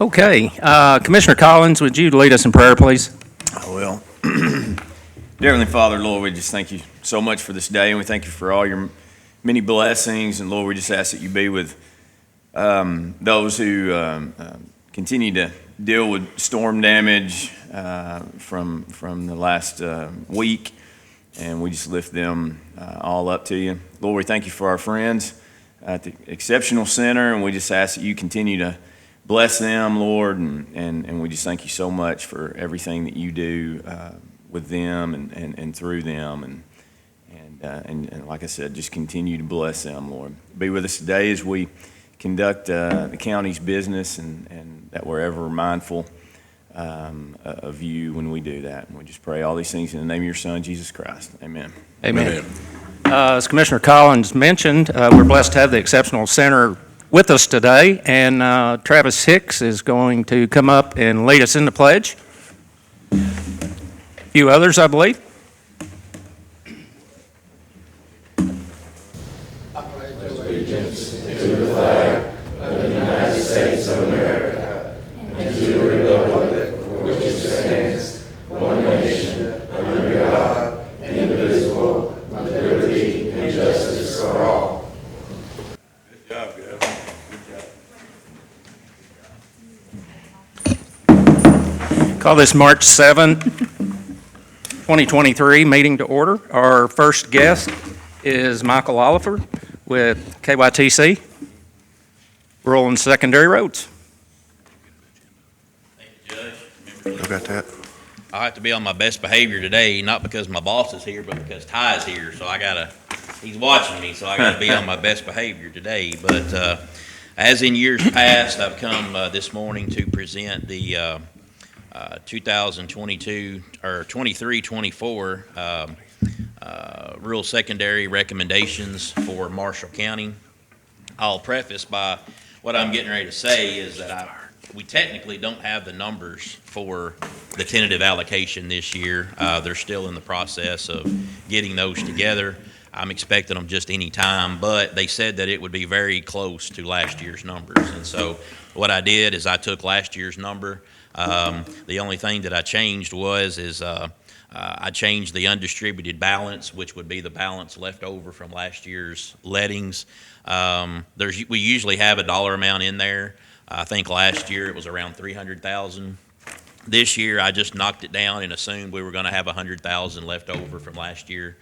Okay, Commissioner Collins, would you lead us in prayer, please? I will. Dear Heavenly Father, Lord, we just thank you so much for this day, and we thank you for all your many blessings. And Lord, we just ask that you be with those who continue to deal with storm damage from the last week, and we just lift them all up to you. Lord, we thank you for our friends at the Exceptional Center, and we just ask that you continue to bless them, Lord, and we just thank you so much for everything that you do with them and through them, and like I said, just continue to bless them, Lord. Be with us today as we conduct the county's business, and that we're ever mindful of you when we do that. And we just pray all these things in the name of your Son, Jesus Christ. Amen. Amen. As Commissioner Collins mentioned, we're blessed to have the Exceptional Center with us today, and Travis Hicks is going to come up and lead us in the pledge. A few others, I believe. I pledge allegiance to the flag of the United States of America and to the republic for which it stands, one nation, under God, indivisible, with liberty and justice for all. Good job, guys. Call this March 7, 2023 meeting to order. Our first guest is Michael Oliver with KYTC, Rural and Secondary Roads. Thank you, Judge. I got that. I have to be on my best behavior today, not because my boss is here, but because Ty's here. So he's watching me, so I gotta be on my best behavior today. But as in years past, I've come this morning to present the 2022 or 23-24 rural secondary recommendations for Marshall County. I'll preface by what I'm getting ready to say is that we technically don't have the numbers for the tentative allocation this year. They're still in the process of getting those together. I'm expecting them just any time, but they said that it would be very close to last year's numbers. And so what I did is I took last year's number. The only thing that I changed I changed the undistributed balance, which would be the balance left over from last year's lettings. We usually have a dollar amount in there. I think last year it was around $300,000. This year I just knocked it down and assumed we were going to have $100,000 left over from last year.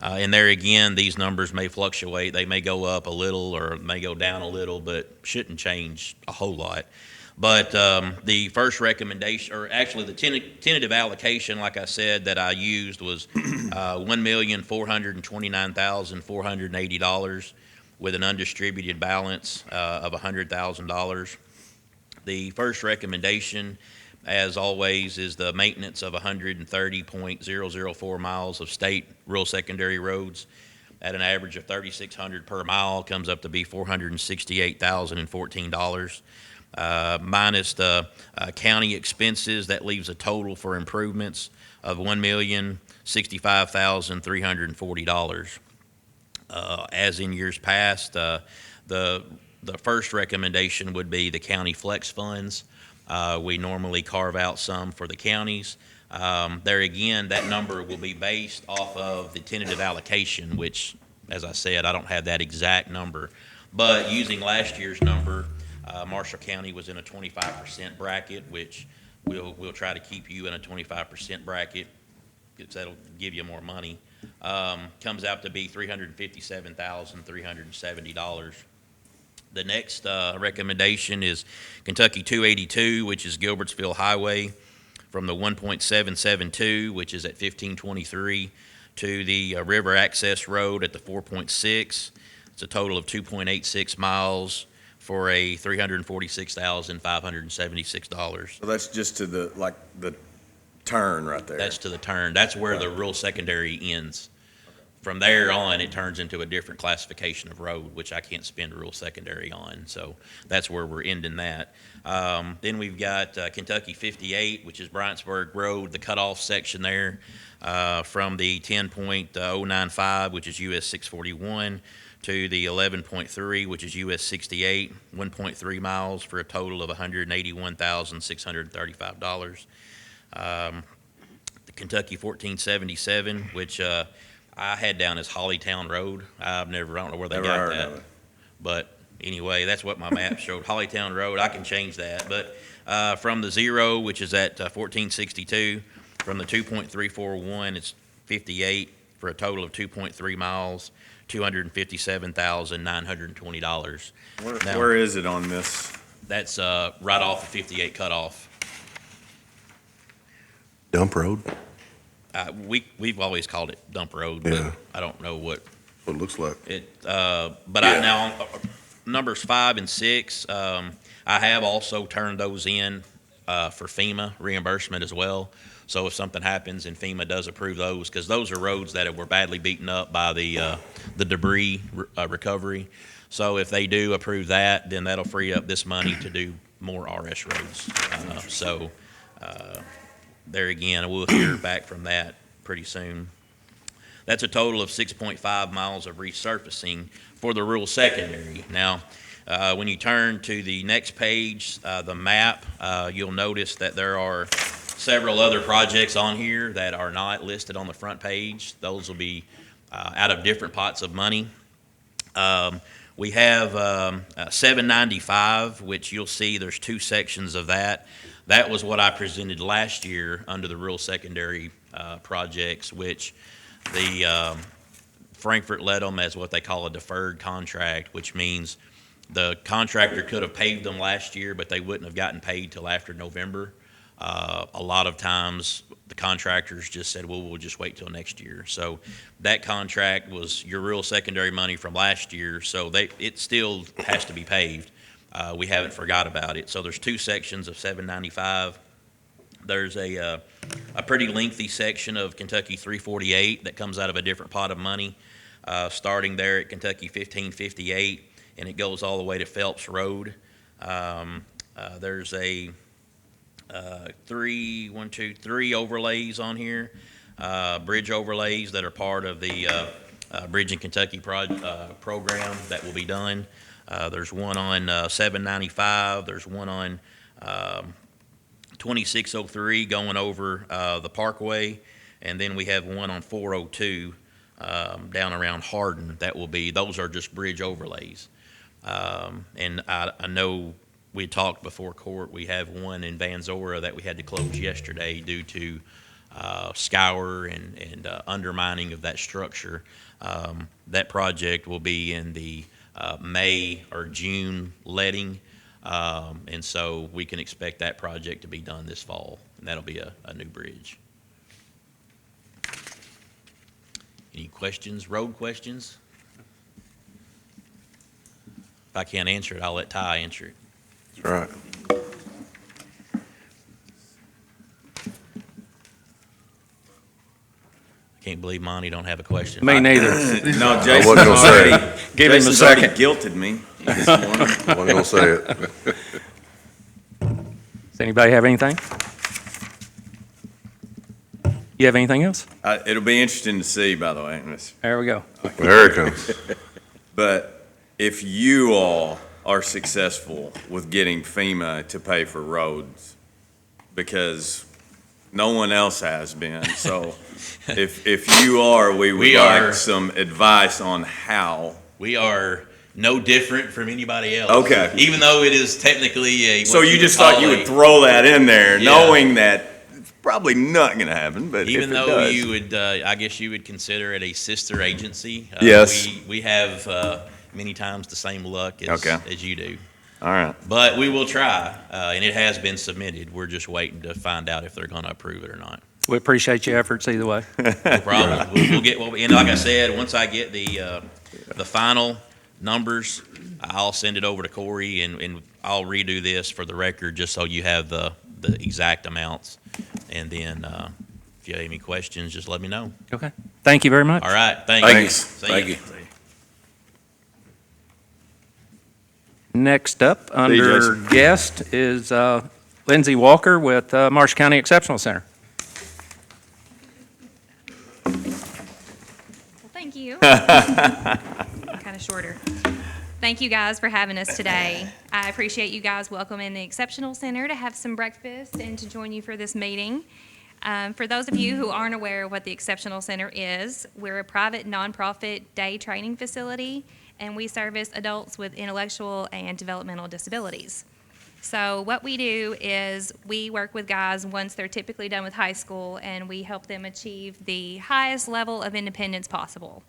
And there again, these numbers may fluctuate. They may go up a little or may go down a little, but shouldn't change a whole lot. But the first recommendation, or actually the tentative allocation, like I said, that I used was $1,429,480 with an undistributed balance of $100,000. The first recommendation, as always, is the maintenance of 130.004 miles of state rural secondary roads at an average of $3,600 per mile, comes up to be $468,014. Minus the county expenses, that leaves a total for improvements of $1,065,340. As in years past, the first recommendation would be the county flex funds. We normally carve out some for the counties. There again, that number will be based off of the tentative allocation, which, as I said, I don't have that exact number. But using last year's number, Marshall County was in a 25% bracket, which we'll try to keep you in a 25% bracket, because that'll give you more money. Comes out to be $357,370. The next recommendation is Kentucky 282, which is Gilbertsville Highway, from the 1.772, which is at 1523, to the River Access Road at the 4.6. It's a total of 2.86 miles for a $346,576. So that's just to the turn right there. That's to the turn. That's where the rural secondary ends. From there on, it turns into a different classification of road, which I can't spend rural secondary on. So that's where we're ending that. Then we've got Kentucky 58, which is Bryantsburg Road, the cutoff section there, from the 10.095, which is US 641, to the 11.3, which is US 68, 1.3 miles for a total of $181,635. The Kentucky 1477, which I had down as Hollytown Road. I don't know where they Never got heard that. of it. But anyway, that's what my map showed, Hollytown Road. I can change that. But from the 0, which is at 1462, from the 2.341, it's 58 for a total of 2.3 miles, $257,920. Now- Where is it on this? That's right off the 58 cutoff. Dump road, We've always called it Dump Road, Yeah. but I don't know what what it looks like. it. Now numbers 5 and 6, I have also turned those in for FEMA reimbursement as well. So if something happens and FEMA does approve those, because those are roads that were badly beaten up by the debris recovery. So if they do approve that, then that'll free up this money to do more RS roads. There again, we'll hear back from that pretty soon. That's a total of 6.5 miles of resurfacing for the rural secondary. Now, when you turn to the next page, the map, you'll notice that there are several other projects on here that are not listed on the front page. Those will be out of different pots of money. We have 795, which you'll see there's 2 sections of that. That was what I presented last year under the rural secondary projects, which the Frankfurt led them as what they call a deferred contract, which means the contractor could have paved them last year, but they wouldn't have gotten paid till after November. A lot of times the contractors just said, well, we'll just wait till next year. So that contract was your rural secondary money from last year, so it still has to be paved. We haven't forgot about it. So there's 2 sections of 795. There's a pretty lengthy section of Kentucky 348 that comes out of a different pot of money, starting there at Kentucky 1558, and it goes all the way to Phelps Road. There's three overlays on here, bridge overlays that are part of the Bridge in Kentucky program that will be done. There's one on 795. There's one on 2603 going over the Parkway, and then we have one on 402 down around Hardin. Those are just bridge overlays. And I know we talked before court. We have one in Van Zora that we had to close yesterday due to scour and undermining of that structure. That project will be in the May or June letting, and so we can expect that project to be done this fall, and that'll be a new bridge. Any questions, road questions? If I can't answer it, I'll let Ty answer it. That's right. I can't believe Monty don't have a question. Me neither. No, Jason wasn't gonna say it. Give him a Jason's already second. guilted me this morning. I wasn't gonna say it. Does anybody have anything? You have anything else? It'll be interesting to see, by the way. There we go. There it comes. But if you all are successful with getting FEMA to pay for roads, because no one else has been, so if you are, we would We like are. some advice on how. We are no different from anybody else. Okay. Even though it is technically a. So what you just would thought call you a- would throw that in there, Yeah. knowing that it's probably not going to happen, but Even if it though does. you would, I guess you would consider it a sister agency. Yes. We have many times the same luck Okay. as you do. All right. But we will try, and it has been submitted. We're just waiting to find out if they're going to approve it or not. We appreciate your efforts either way. No problem. We'll get what we, and like I said, once I get the final numbers, I'll send it over to Corey, and I'll redo this for the record, just so you have the exact amounts. And then, if you have any questions, just let me know. Okay. Thank you very much. All right, thank you. Thanks. See Thank ya. you. Next up, under Jason. guest, is Lindsay Walker with Marshall County Exceptional Center. Well, thank you. Kind kind of shorter. Thank you guys for having us today. I appreciate you guys welcoming the Exceptional Center to have some breakfast and to join you for this meeting. For those of you who aren't aware of what the Exceptional Center is, we're a private nonprofit day training facility, and we service adults with intellectual and developmental disabilities. So what we do is we work with guys once they're typically done with high school, and we help them achieve the highest level of independence possible.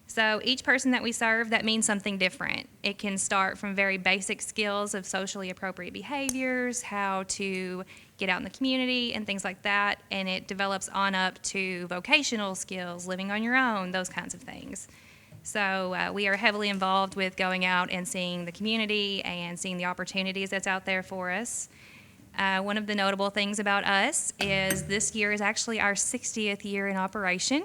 So each person that we serve, that means something different. It can start from very basic skills of socially appropriate behaviors, how to get out in the community and things like that, and it develops on up to vocational skills, living on your own, those kinds of things. So we are heavily involved with going out and seeing the community and seeing the opportunities that's out there for us. One of the notable things about us is this year is actually our 60th year in operation.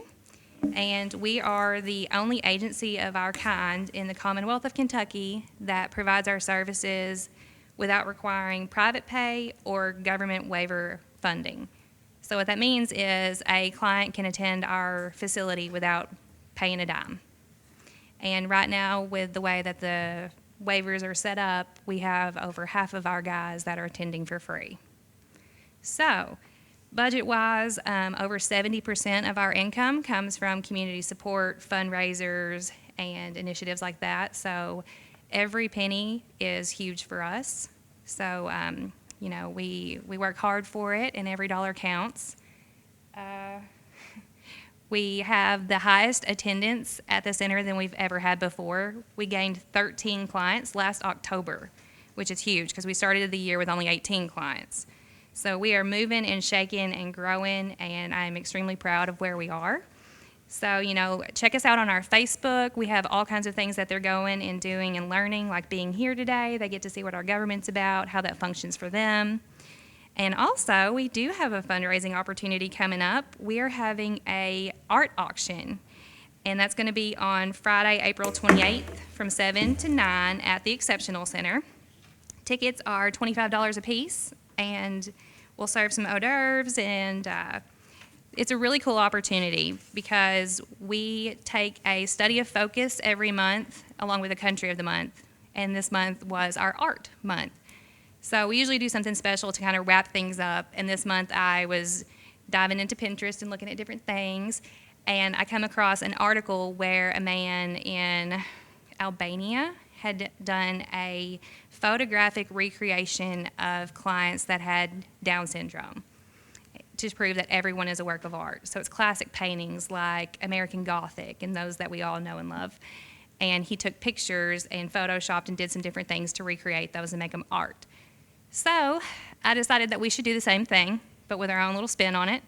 And we are the only agency of our kind in the Commonwealth of Kentucky that provides our services without requiring private pay or government waiver funding. So what that means is a client can attend our facility without paying a dime. And right now, with the way that the waivers are set up, we have over half of our guys that are attending for free. So, budget-wise, over 70% of our income comes from community support, fundraisers, and initiatives like that. So every penny is huge for us. So, we work hard for it, and every dollar counts. We have the highest attendance at the center than we've ever had before. We gained 13 clients last October, which is huge because we started the year with only 18 clients. So we are moving and shaking and growing, and I'm extremely proud of where we are. So, check us out on our Facebook. We have all kinds of things that they're going and doing and learning, like being here today. They get to see what our government's about, how that functions for them. And also, we do have a fundraising opportunity coming up. We are having a art auction, and that's going to be on Friday, April 28th from 7 to 9 at the Exceptional Center. Tickets are $25 a piece, and we'll serve some hors d'oeuvres, and it's a really cool opportunity because we take a study of focus every month along with a country of the month, and this month was our art month. So we usually do something special to kind of wrap things up, and this month I was diving into Pinterest and looking at different things, and I come across an article where a man in Albania had done a photographic recreation of clients that had Down syndrome to prove that everyone is a work of art. So it's classic paintings like American Gothic and those that we all know and love. And he took pictures and photoshopped and did some different things to recreate those and make them art. So I decided that we should do the same thing, but with our own little spin on it.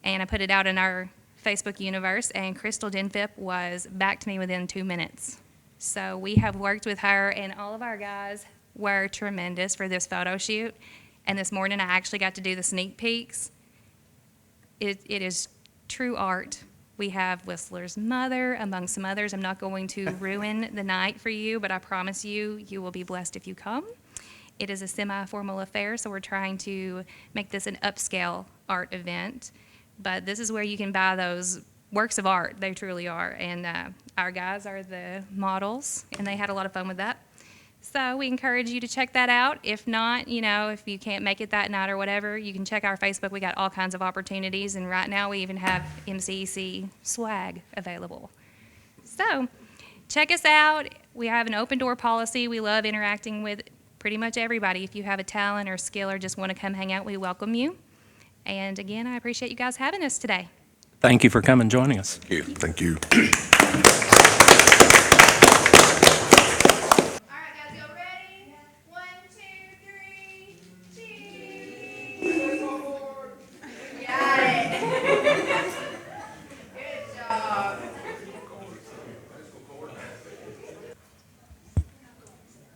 And I put it out in our Facebook universe, and Crystal Denfip was back to me within 2 minutes. So we have worked with her, and all of our guys were tremendous for this photo shoot. And this morning I actually got to do the sneak peeks. It is true art. We have Whistler's Mother, among some others. I'm not going to ruin the night for you, but I promise you, you will be blessed if you come. It is a semi-formal affair, so we're trying to make this an upscale art event. But this is where you can buy those works of art. They truly are. And our guys are the models, and they had a lot of fun with that. So we encourage you to check that out. If not, if you can't make it that night or whatever, you can check our Facebook. We got all kinds of opportunities, and right now we even have MCEC swag available. So check us out. We have an open door policy. We love interacting with pretty much everybody. If you have a talent or skill or just want to come hang out, we welcome you. And again, I appreciate you guys having us today. Thank you for coming and joining us. Thank you.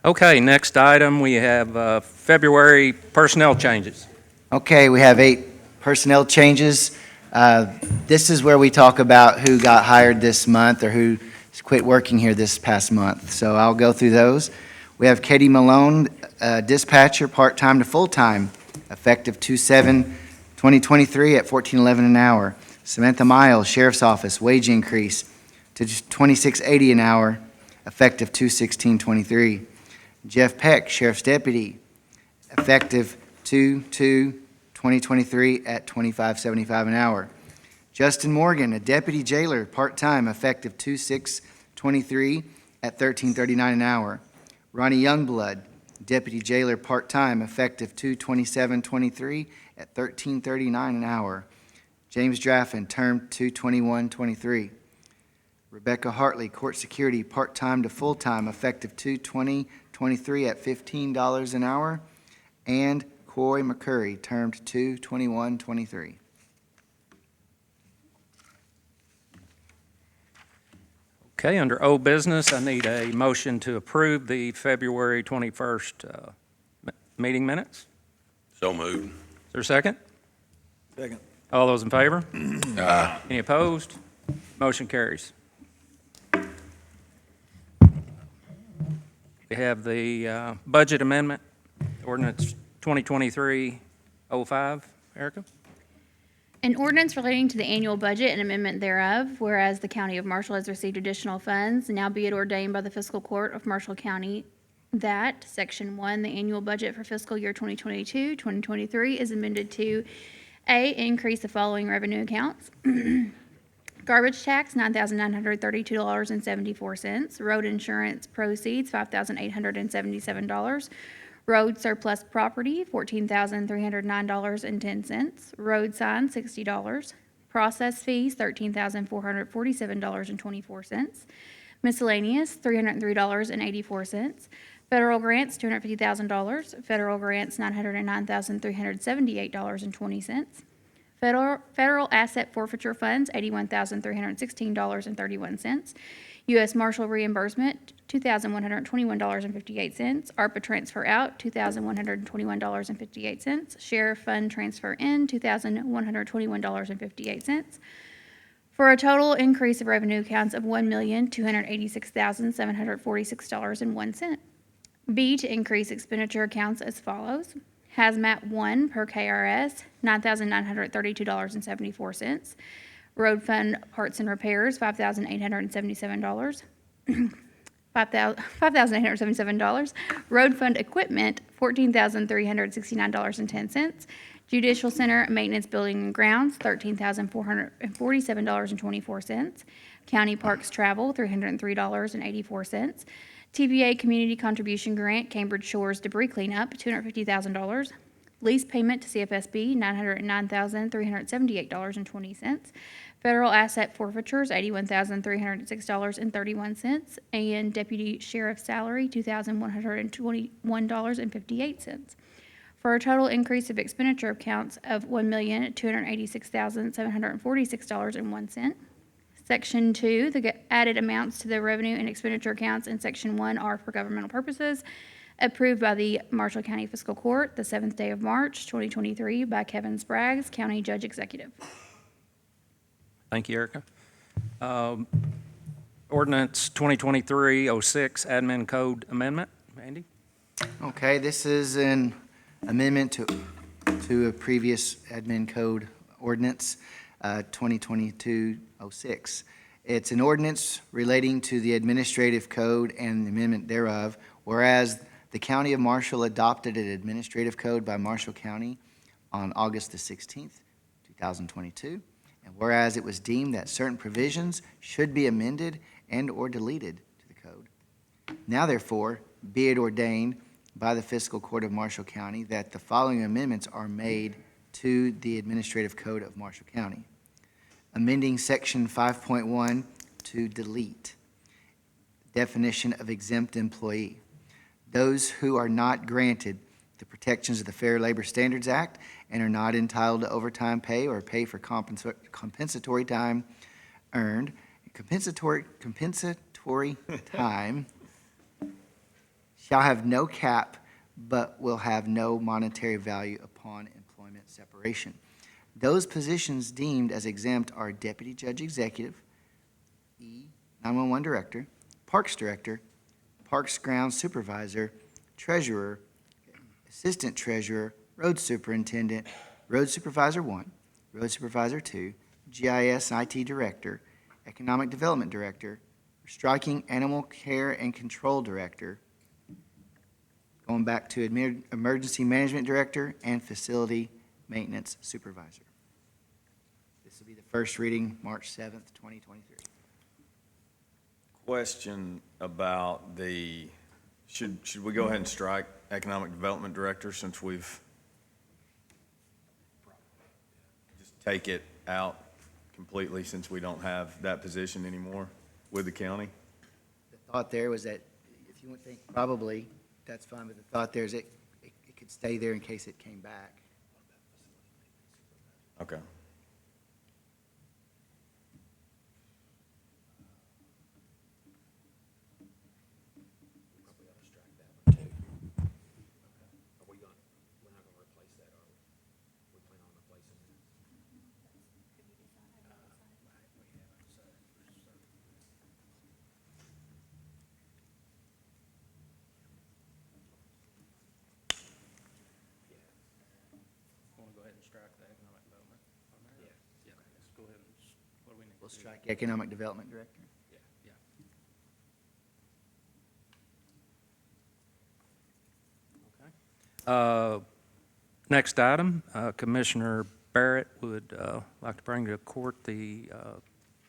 Okay, next item, we have February personnel changes. Okay, we have 8 personnel changes. This is where we talk about who got hired this month or who quit working here this past month. So I'll go through those. We have Katie Malone, dispatcher, part-time to full-time, effective 2/7/2023 at $14.11 an hour. Samantha Miles, Sheriff's Office, wage increase to $26.80 an hour, effective 2/16/23. Jeff Peck, Sheriff's Deputy, effective 2/2/2023 at $25.75 an hour. Justin Morgan, a Deputy Jailer, part-time, effective 2/6/23 at $13.39 an hour. Ronnie Youngblood, Deputy Jailer, part-time, effective 2/27/23 at $13.39 an hour. James Draffin, term 2/21/23. Rebecca Hartley, Court Security, part-time to full-time, effective 2/20/23 at $15 an hour. And Corey McCurry, termed 2/21/23. Okay, under old business, I need a motion to approve the February 21st meeting minutes. So moved. Is there a second? Second. All those in favor? Any opposed? Motion carries. We have the budget amendment, ordinance 2023-05. Erica? An ordinance relating to the annual budget and amendment thereof, whereas the County of Marshall has received additional funds, now be it ordained by the Fiscal Court of Marshall County that, Section 1, the annual budget for fiscal year 2022-2023 is amended to A, increase the following revenue accounts. Garbage tax, $9,932.74. Road insurance proceeds, $5,877. Road surplus property, $14,309.10. Road sign, $60. Process fees, $13,447.24. Miscellaneous, $303.84. Federal grants, $250,000. Federal grants, $909,378.20. Federal asset forfeiture funds, $81,316.31. U.S. Marshal reimbursement, $2,121.58. ARPA transfer out, $2,121.58. Sheriff fund transfer in, $2,121.58. For a total increase of revenue accounts of $1,286,746.01. B, to increase expenditure accounts as follows. Hazmat 1 per KRS, $9,932.74. Road fund parts and repairs, $5,877. $5,877. Road fund equipment, $14,369.10. Judicial Center maintenance building and grounds, $13,447.24. County Parks travel, $303.84. TVA Community Contribution Grant, Cambridge Shores debris cleanup, $250,000. Lease payment to CFSB, $909,378.20. Federal asset forfeitures, $81,306.31. And deputy sheriff's salary, $2,121.58. For a total increase of expenditure accounts of $1,286,746.01. Section 2, the added amounts to the revenue and expenditure accounts in Section 1 are for governmental purposes, approved by the Marshall County Fiscal Court the 7th day of March, 2023, by Kevin Spraggs, County Judge Executive. Thank you, Erica. Ordinance 2023-06, Admin Code Amendment. Andy? Okay, this is an amendment to a previous admin code ordinance, 2022-06. It's an ordinance relating to the administrative code and the amendment thereof, whereas the County of Marshall adopted an administrative code by Marshall County on August the 16th, 2022, and whereas it was deemed that certain provisions should be amended and/or deleted to the code. Now therefore, be it ordained by the Fiscal Court of Marshall County that the following amendments are made to the Administrative Code of Marshall County. Amending Section 5.1 to delete definition of exempt employee. Those who are not granted the protections of the Fair Labor Standards Act and are not entitled to overtime pay or pay for compensatory time earned, compensatory time shall have no cap but will have no monetary value upon employment separation. Those positions deemed as exempt are Deputy Judge Executive, 911 Director, Parks Director, Parks Grounds Supervisor, Treasurer, Assistant Treasurer, Road Superintendent, Road Supervisor 1, Road Supervisor 2, GIS and IT Director, Economic Development Director, We're striking animal care and control director, going back to emergency management director and facility maintenance supervisor. This will be the first reading, March 7th, 2023. Question about should we go ahead and strike economic development director since we've just take it out completely since we don't have that position anymore with the county? The thought there was that if you would think probably, that's fine, but the thought there is it could stay there in case it came back. Okay. Want to go ahead and strike the economic development on there? Yeah. Let's go ahead and, what do we need? We'll strike economic development director. Yeah. Okay. Next item, Commissioner Barrett would like to bring to court the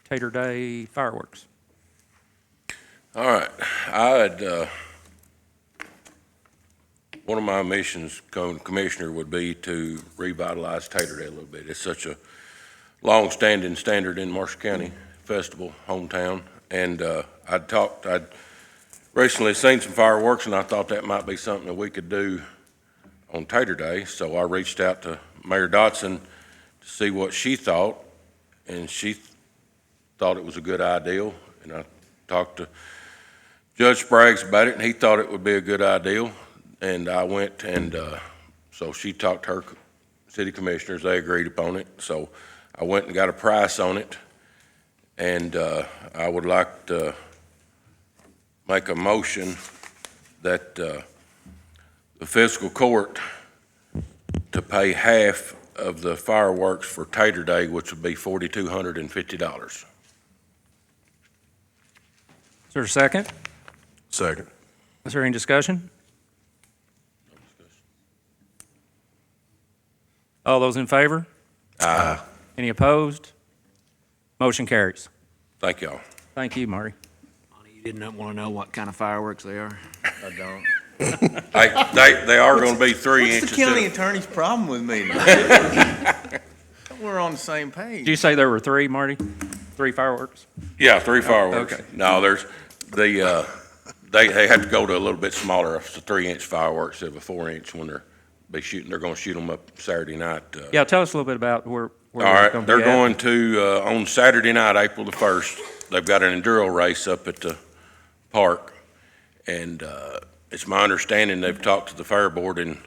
Tater Day fireworks. All right, one of my missions, Commissioner, would be to revitalize Tater Day a little bit. It's such a long-standing standard in Marshall County Festival, hometown, and I'd recently seen some fireworks, and I thought that might be something that we could do on Tater Day, so I reached out to Mayor Dotson to see what she thought, and she thought it was a good idea, and I talked to Judge Spraggs about it, and he thought it would be a good idea, and I went and so she talked to her city commissioners, they agreed upon it, so I went and got a price on it, and I would like to make a motion that the Fiscal Court to pay half of the fireworks for Tater Day, which would be $4,250. Is there a second? Second. Is there any discussion? All those in favor? Aye. Any opposed? Motion carries. Thank y'all. Thank you, Marty. You didn't want to know what kind of fireworks they are? I don't. They are going to be 3 What's inches. the county attorney's problem with me? We're on the same page. Did you say there were three, Marty? 3 fireworks? Yeah, 3 fireworks. okay. No, there's they have to go to a little bit smaller. It's a 3-inch fireworks instead of a 4-inch when they're going to shoot them up Saturday night. Yeah, tell us a little bit about where All they're right, going to they're be at. going to, on Saturday night, April the 1st, they've got an enduro race up at the park. And it's my understanding they've talked to the fair board, and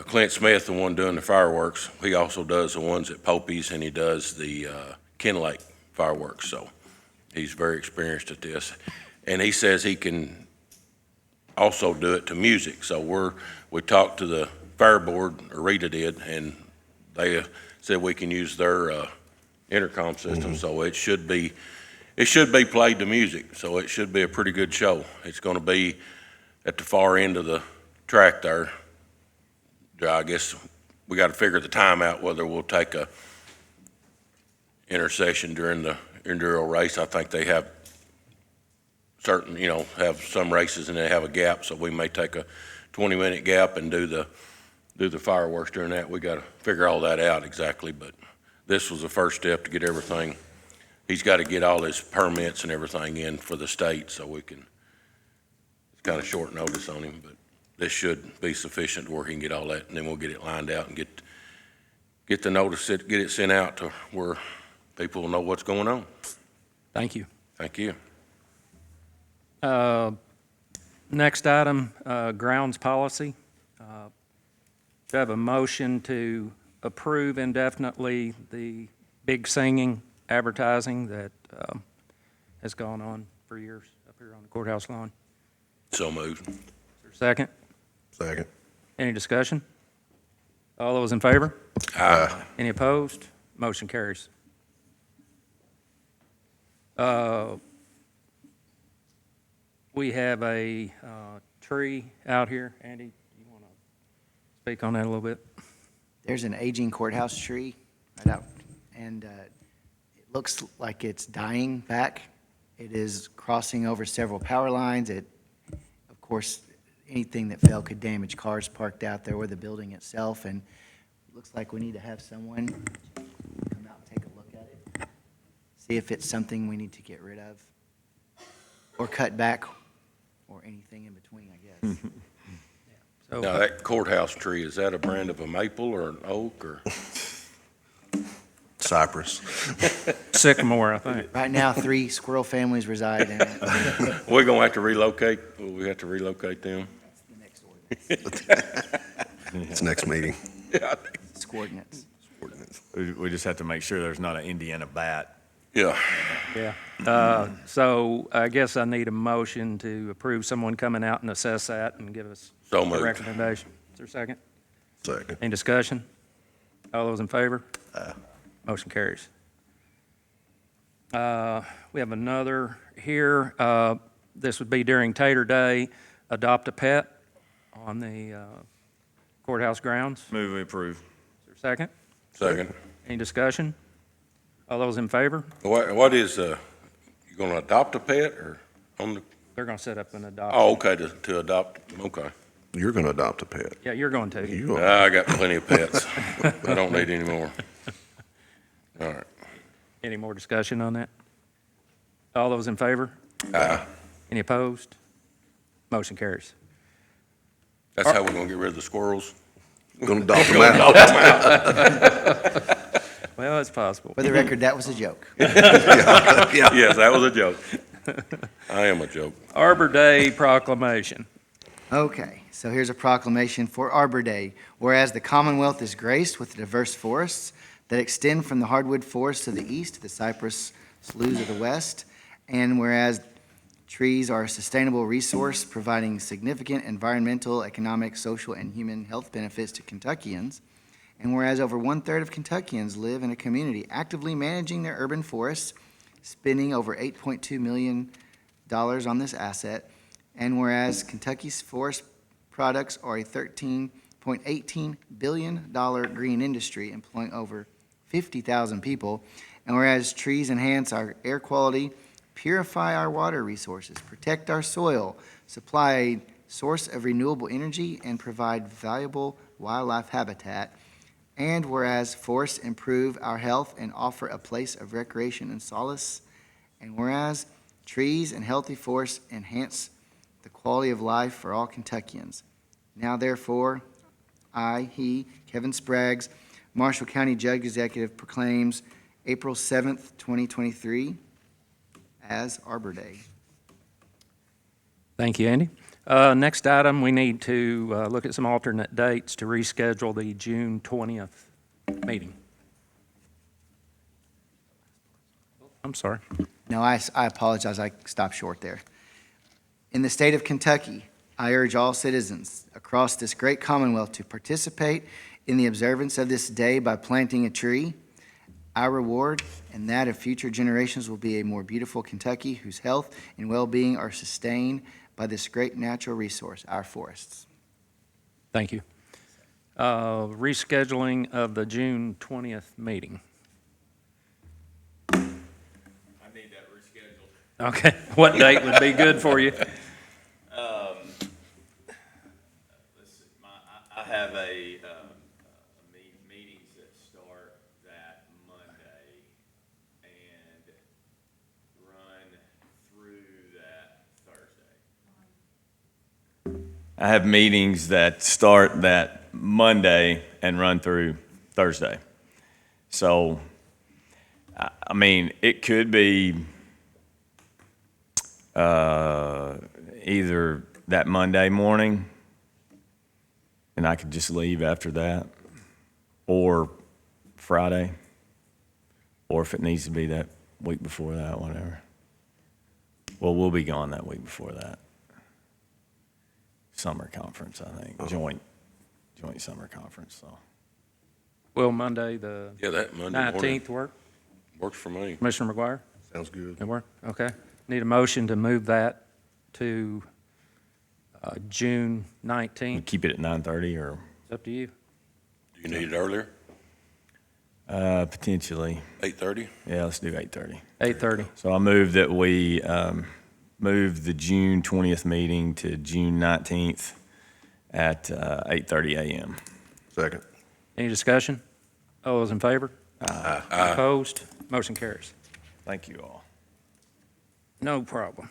Clint Smith, the one doing the fireworks, he also does the ones at Popey's, and he does the Ken Lake fireworks. So he's very experienced at this. And he says he can also do it to music. So we talked to the fair board, or Rita did, and they said we can use their intercom system. So it should be played to music. So it should be a pretty good show. It's going to be at the far end of the track there. I guess we got to figure the time out, whether we'll take a intercession during the enduro race. I think they have certain, have some races and they have a gap, so we may take a 20-minute gap and do the fireworks during that. We got to figure all that out exactly, but this was the first step to get everything. He's got to get all his permits and everything in for the state, so we can, it's kind of short notice on him, but this should be sufficient where he can get all that, and then we'll get it lined out and get the notice, get it sent out to where people will know what's going on. Thank you. Thank you. Next item, grounds policy. Do I have a motion to approve indefinitely the big singing advertising that has gone on for years up here on the courthouse lawn? So moved. Is there a second? Second. Any discussion? All those in favor? Aye. Any opposed? Motion carries. We have a tree out here. Andy, you want to speak on that a little bit? There's an aging courthouse tree right out, and it looks like it's dying back. It is crossing over several power lines. It, of course, anything that fell could damage cars parked out there or the building itself, and it looks like we need to have someone come out and take a look at it, see if it's something we need to get rid of, or cut back, or anything in between, I guess. So, Now, that courthouse tree, is that a brand of a maple or an oak or? Cypress. sycamore, I think. Right now, 3 squirrel families reside in it. We're gonna have to relocate, will we have to relocate them? That's the next ordinance. It's next meeting. It's coordinates. We just have to make sure there's not an Indiana bat. Yeah. Yeah. So I guess I need a motion to approve someone coming out and assess that and give us So a moved. recommendation. Is there a second? Second. Any discussion? All those in favor? Motion carries. We have another here. This would be during Tater Day, adopt a pet on the courthouse grounds. Move we approve. Is there a second? Second. Any discussion? All those in favor? What is, you gonna adopt a pet or on the, They're going to set up an adoption. oh, okay, to adopt, okay. You're going to adopt a pet. Yeah, you're going to. You are. I got plenty of pets. I don't need any more. All right. Any more discussion on that? All those in favor? Aye. Any opposed? Motion carries. That's how we're gonna get rid of the squirrels. Going to adopt them out. Well, it's possible. For the record, that was a joke. Yes, that was a joke. I am a joke. Arbor Day proclamation. Okay, so here's a proclamation for Arbor Day. Whereas the Commonwealth is graced with diverse forests that extend from the hardwood forests to the east to the cypress sloughs of the west, and whereas trees are a sustainable resource providing significant environmental, economic, social, and human health benefits to Kentuckians, and whereas over 1/3 of Kentuckians live in a community actively managing their urban forests, spending over $8.2 million on this asset, and whereas Kentucky's forest products are a $13.18 billion green industry employing over 50,000 people, and whereas trees enhance our air quality, purify our water resources, protect our soil, supply a source of renewable energy, and provide valuable wildlife habitat, and whereas forests improve our health and offer a place of recreation and solace, and whereas trees and healthy forests enhance the quality of life for all Kentuckians. Now therefore, he, Kevin Spraggs, Marshall County Judge Executive, proclaims April 7th, 2023 as Arbor Day. Thank you, Andy. Next item, we need to look at some alternate dates to reschedule the June 20th meeting. I'm sorry. No, I apologize, I stopped short there. In the state of Kentucky, I urge all citizens across this great commonwealth to participate in the observance of this day by planting a tree. Our reward and that of future generations will be a more beautiful Kentucky whose health and well-being are sustained by this great natural resource, our forests. Thank you. Rescheduling of the June 20th meeting. I need that rescheduled. Okay, what date would be good for you? Let's see, I have meetings that start that Monday and run through that Thursday. I have meetings that start that Monday and run through Thursday. So, I mean, it could be either that Monday morning, and I could just leave after that, or Friday, or if it needs to be that week before that, whatever. Well, we'll be gone that week before that. Summer conference, I think, joint summer conference, so. Will Monday, the Yeah, that Monday morning 19th work? works for me. Commissioner McGuire? Sounds good. It work? Okay. Need a motion to move that to June 19th. Keep it at 9:30 or It's up to you. Do you need it earlier? potentially. 8:30? Yeah, let's do 8:30. 8:30. So I move that we move the June 20th meeting to June 19th at 8:30 a.m. Second. Any discussion? All those in favor? Aye. Opposed? Motion carries. Thank you all. No problem.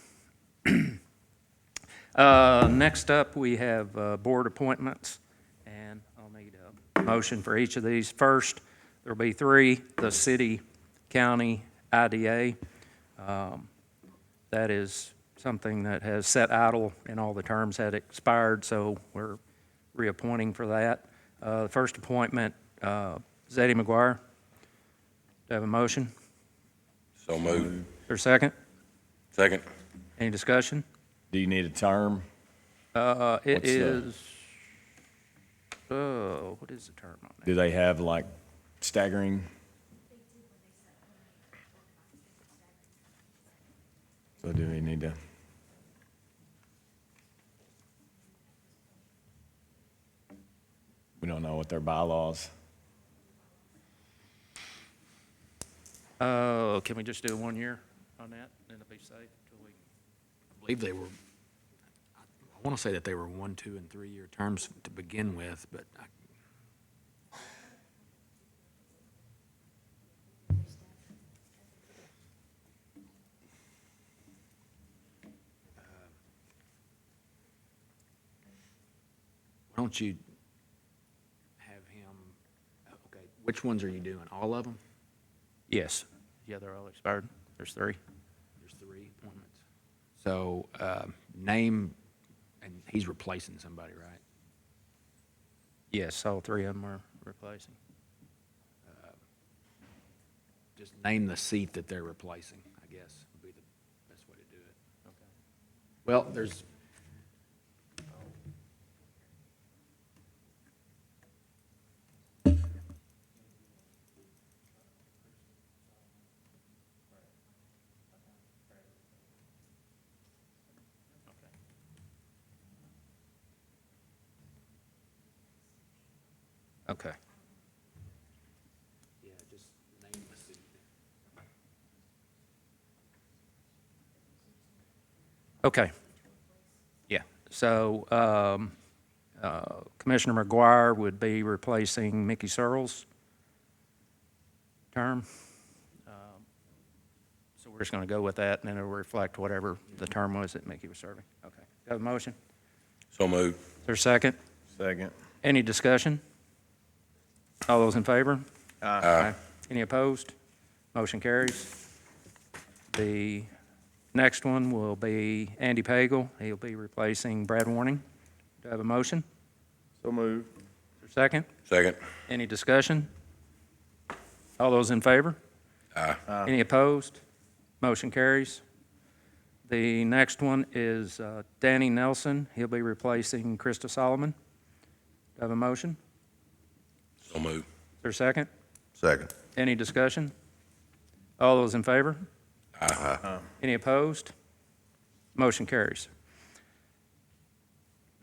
Next up, we have board appointments, and I'll need a motion for each of these. First, there'll be 3, the city, county, IDA. That is something that has sat idle and all the terms had expired, so we're reappointing for that. The first appointment, Zadie McGuire. Do I have a motion? So moved. Is there a second? Second. Any discussion? Do you need a term? It What's the- is, what is the term on that? Do they have like staggering? So do we need to? We don't know what their bylaws. Can we just do 1 year on that, and it'll be safe till we? I believe they were, I want to say that they were 1, 2, and 3-year terms to begin with, but why don't you have him, okay, which ones are you doing? All of them? Yes. Yeah, they're all expired. There's 3. There's 3 appointments. So, name, and he's replacing somebody, right? Yes, all 3 of them are replacing. Just name the seat that they're replacing, I guess, would be the best way to do it. Okay. Well, there's, Okay. yeah, just name the seat. Okay. Yeah, so Commissioner McGuire would be replacing Mickey Searles' term. So we're just going to go with that, and then it'll reflect whatever the term was that Mickey was serving. Okay. Do you have a motion? So moved. Is there a second? Second. Any discussion? All those in favor? Aye. Any opposed? Motion carries. The next one will be Andy Pagel. He'll be replacing Brad Warning. Do I have a motion? So moved. Is there a second? Second. Any discussion? All those in favor? Aye. Any opposed? Motion carries. The next one is Danny Nelson. He'll be replacing Krista Solomon. Do I have a motion? So moved. Is there a second? Second. Any discussion? All those in favor? Aye. Any opposed? Motion carries.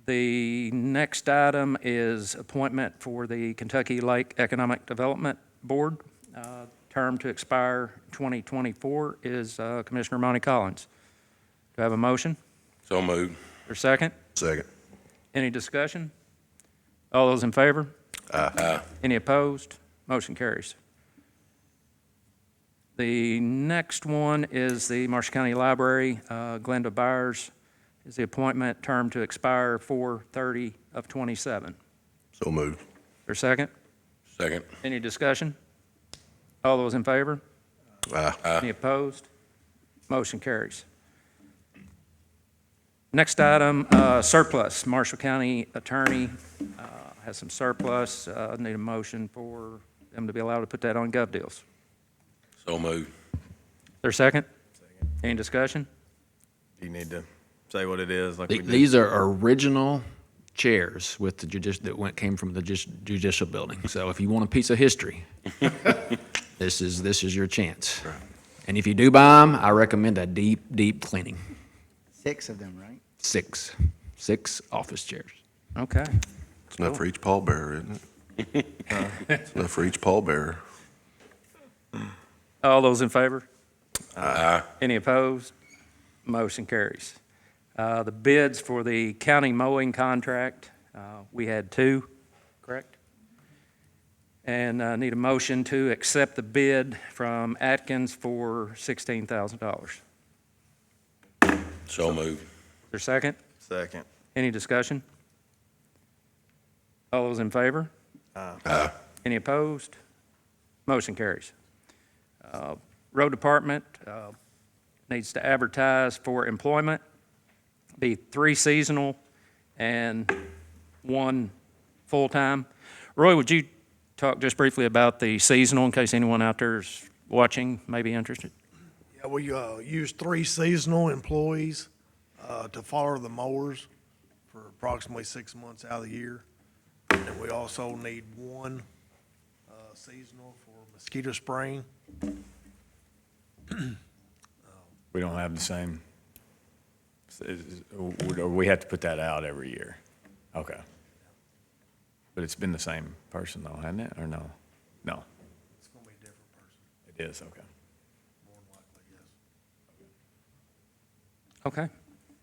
The next item is appointment for the Kentucky Lake Economic Development Board. Term to expire 2024 is Commissioner Monty Collins. Do I have a motion? So moved. Is there a second? Second. Any discussion? All those in favor? Aye. Any opposed? Motion carries. The next one is the Marshall County Library. Glenda Byers is the appointment, term to expire 4/30 of '27. Is So moved. there a second? Second. Any discussion? All those in favor? Aye. Any opposed? Motion carries. Next item, surplus. Marshall County Attorney has some surplus. Need a motion for them to be allowed to put that on gov deals. So moved. There a second? Any discussion? Do you need to say what it is like we did? These are original chairs with the came from the judicial building. So if you want a piece of history, this is your chance. And if you do buy them, I recommend a deep, deep cleaning. 6 of them, right? Six office chairs. Okay. It's enough for each pallbearer, isn't it? It's enough for each pallbearer. All those in favor? Aye. Any opposed? Motion carries. The bids for the county mowing contract, we had 2, correct? And need a motion to accept the bid from Atkins for $16,000. Is So moved. there a second? Second. Any discussion? All those in favor? Aye. Any opposed? Motion carries. Road Department needs to advertise for employment, be 3 seasonal and 1 full-time. Roy, would you talk just briefly about the seasonal in case anyone out there is watching may be interested? Yeah, we use 3 seasonal employees to follow the mowers for approximately 6 months out of the year. And we also need 1 seasonal for mosquito spraying. We don't have the same, or we have to put that out every year? Okay. But it's been the same person though, hasn't it, or no? No, It's going to be a different person, it is, okay. more than likely, yes. Okay.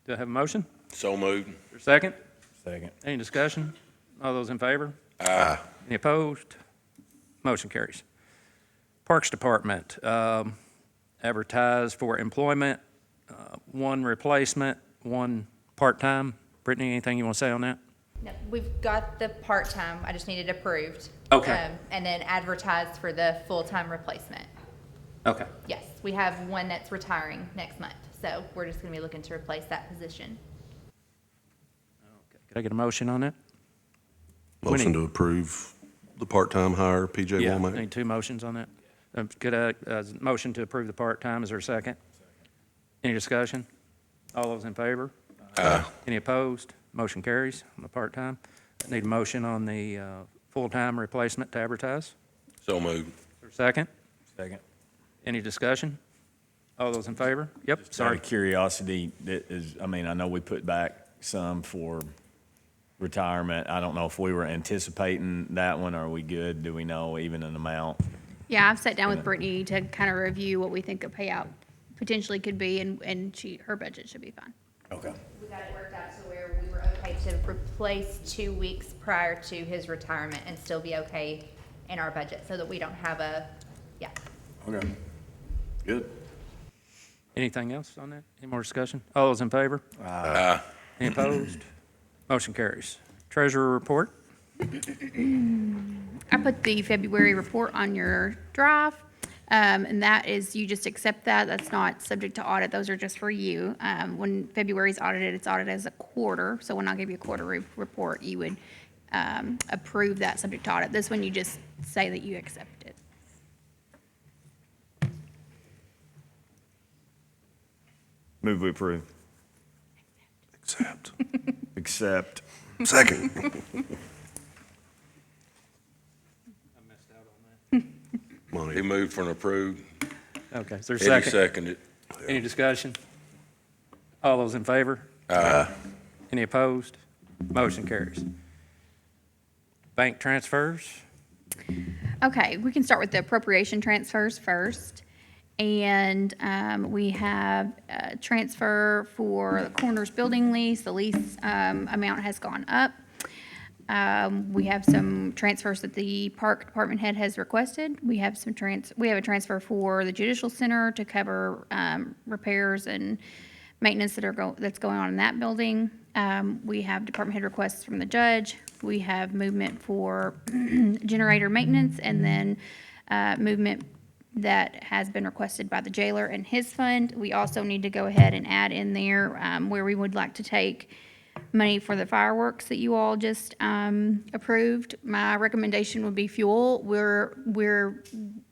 Do I have a motion? So moved. Is there a second? Second. Any discussion? All those in favor? Aye. Any opposed? Motion carries. Parks Department, advertise for employment, 1 replacement, 1 part-time. Brittany, anything you want to say on that? No, we've got the part-time, I just need it approved. Okay. And then advertised for the full-time replacement. Okay. Yes, we have one that's retiring next month, so we're just gonna be looking to replace that position. Could I get a motion on that? Motion to approve the part-time hire, PJ Womack. Need 2 motions on that. Could a motion to approve the part-time, is there a second? Any discussion? All those in favor? Aye. Any opposed? Motion carries on the part-time. Need a motion on the full-time replacement to advertise. So moved. Is there a second? Second. Any discussion? All those in favor? Yep, Out sorry. of curiosity, that is, I mean, I know we put back some for retirement. I don't know if we were anticipating that one. Are we good? Do we know even an amount? Yeah, I've sat down with Brittany to kind of review what we think a payout potentially could be, and her budget should be fine. Okay. We got it worked out to where we were okay to replace 2 weeks prior to his retirement and still be okay in our budget, so that we don't have yeah. Okay. Good. Anything else on that? Any more discussion? All those in favor? Aye. Any opposed? Motion carries. Treasurer report? I put the February report on your drive, and that is, you just accept that. That's not subject to audit. Those are just for you. When February's audited, it's audited as a quarter. So when I give you a quarter report, you would approve that subject to audit. This one, you just say that you accept it. Move we approve. Accept. Accept. Second. Money. He moved for an approved. Okay, is there a Eddie second? seconded. Any discussion? All those in favor? Aye. Any opposed? Motion carries. Bank transfers? Okay, we can start with the appropriation transfers first. And we have a transfer for the Corners building lease. The lease amount has gone up. We have some transfers that the park department head has requested. We have we have a transfer for the judicial center to cover repairs and maintenance that's going on in that building. We have department head requests from the judge. We have movement for generator maintenance, and then movement that has been requested by the jailer and his fund. We also need to go ahead and add in there where we would like to take money for the fireworks that you all just approved. My recommendation would be fuel. We're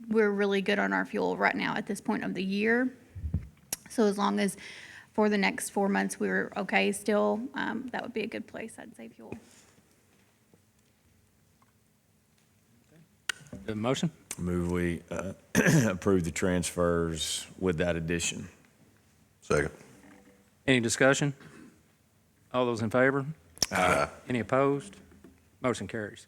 really good on our fuel right now at this point of the year. So as long as for the next 4 months we're okay still, that would be a good place, I'd say, fuel. The motion? Move we approve the transfers with that addition. Second. Any discussion? All those in favor? Aye. Any opposed? Motion carries.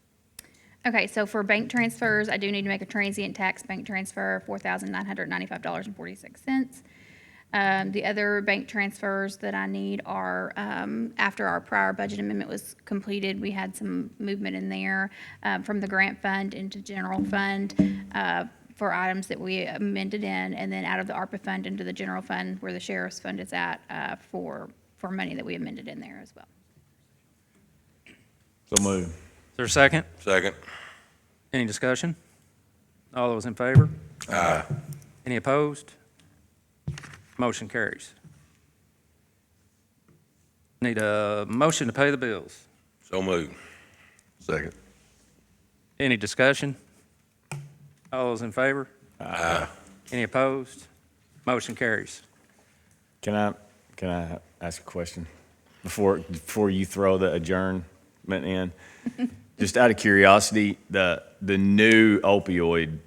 Okay, so for bank transfers, I do need to make a transient tax bank transfer, $4,995.46. The other bank transfers that I need are, after our prior budget amendment was completed, we had some movement in there, from the grant fund into general fund, for items that we amended in, and then out of the ARPA fund into the general fund where the sheriff's fund is at, for money that we amended in there as well. So move. Is there a second? Second. Any discussion? All those in favor? Aye. Any opposed? Motion carries. Need a motion to pay the bills. So moved. Second. Any discussion? All those in favor? Aye. Any opposed? Motion carries. Can I ask a question before you throw the adjournment in? Just out of curiosity, the new opioid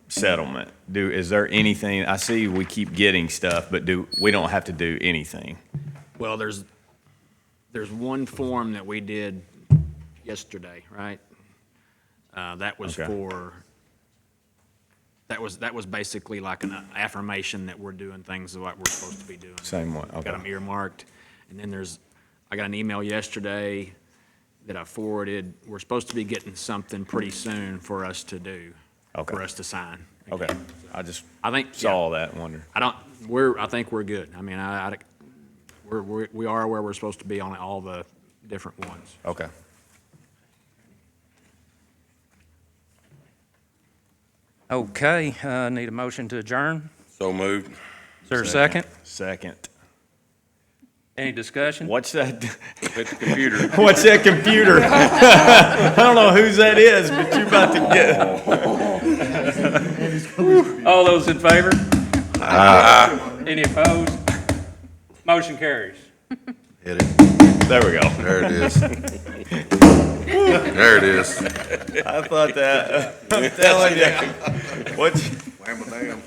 settlement, is there anything, I see we keep getting stuff, but we don't have to do anything? Well, there's one form that we did yesterday, right? That was Okay. that was basically like an affirmation that we're doing things like we're supposed to be doing. Same one, okay. Got them earmarked. And then I got an email yesterday that I forwarded. We're supposed to be getting something pretty soon for us to do. Okay. For us to sign. Okay, I just I think, saw that and wondered. I think we're good. I mean, we are where we're supposed to be on all the different ones. Okay. Okay, need a motion to adjourn. So moved. Is there a second? Second. Any discussion? What's that? Hit the computer. What's that computer? I don't know whose that is, but you're about to get. All those in favor? Any opposed? Motion carries. Hit it. There we go. There it is. There it is. I thought that. I'm telling you. What? Wham-a-bam.